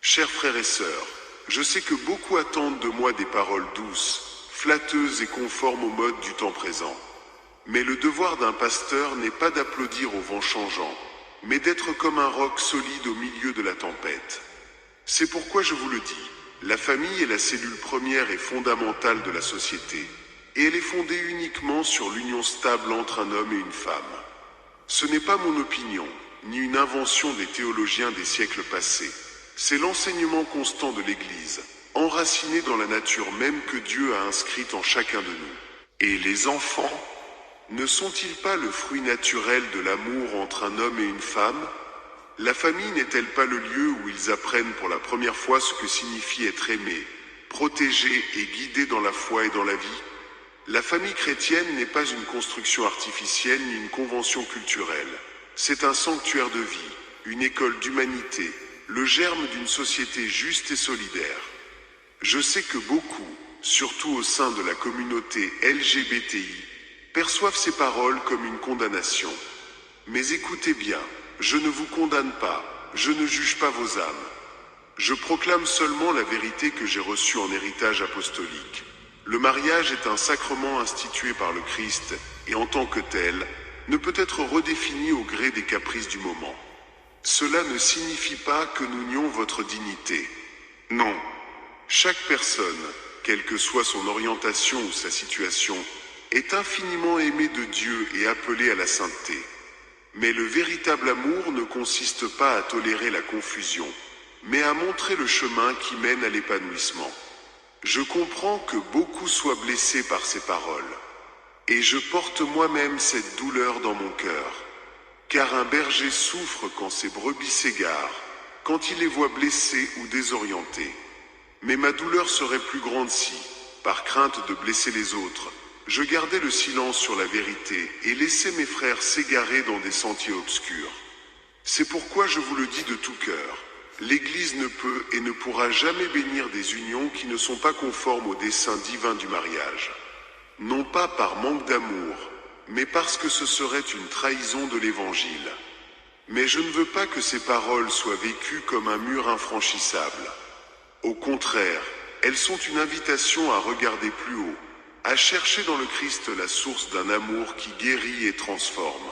Chers frères et sœurs, je sais que beaucoup attendent de moi des paroles douces, flatteuses et conformes au mode du temps présent. Mais le devoir d'un pasteur n'est pas d'applaudir au vent changeant, mais d'être comme un roc solide au milieu de la tempête. C'est pourquoi je vous le dis, la famille est la cellule première et fondamentale de la société, et elle est fondée uniquement sur l'union stable entre un homme et une femme. Ce n'est pas mon opinion, ni une invention des théologiens des siècles passés. C'est l'enseignement constant de l'Église, enraciné dans la nature même que Dieu a inscrite en chacun de nous. Et les enfants, ne sont-ils pas le fruit naturel de l'amour entre un homme et une femme? La famille n'est-elle pas le lieu où ils apprennent pour la première fois ce que signifie être aimé, protégé et guidé dans la foi et dans la vie? La famille chrétienne n'est pas une construction artificielle ni une convention culturelle. C'est un sanctuaire de vie, une école d'humanité, le germe d'une société juste et solidaire. Je sais que beaucoup, surtout au sein de la communauté LGBTI, perçoivent ces paroles comme une condamnation. Mais écoutez bien, je ne vous condamne pas, je ne juge pas vos âmes. Je proclame seulement la vérité que j'ai reçue en héritage apostolique. Le mariage est un sacrement institué par le Christ et en tant que tel, ne peut être redéfini au gré des caprices du moment. Cela ne signifie pas que nous nions votre dignité. Non. Chaque personne, quelle que soit son orientation ou sa situation, est infiniment aimée de Dieu et appelée à la sainteté. Mais le véritable amour ne consiste pas à tolérer la confusion, mais à montrer le chemin qui mène à l'épanouissement. Je comprends que beaucoup soient blessés par ces paroles. Et je porte moi-même cette douleur dans mon cœur. Car un berger souffre quand ses brebis s'égarent, quand il les voit blessées ou désorientées. Mais ma douleur serait plus grande si, par crainte de blesser les autres, je gardais le silence sur la vérité et laissais mes frères s'égarer dans des sentiers obscurs. C'est pourquoi je vous le dis de tout cœur, l'Église ne peut et ne pourra jamais bénir des unions qui ne sont pas conformes au dessein divin du mariage. Non pas par manque d'amour, mais parce que ce serait une trahison de l'Évangile. Mais je ne veux pas que ces paroles soient vécues comme un mur infranchissable. Au contraire, elles sont une invitation à regarder plus haut, à chercher dans le Christ la source d'un amour qui guérit et transforme.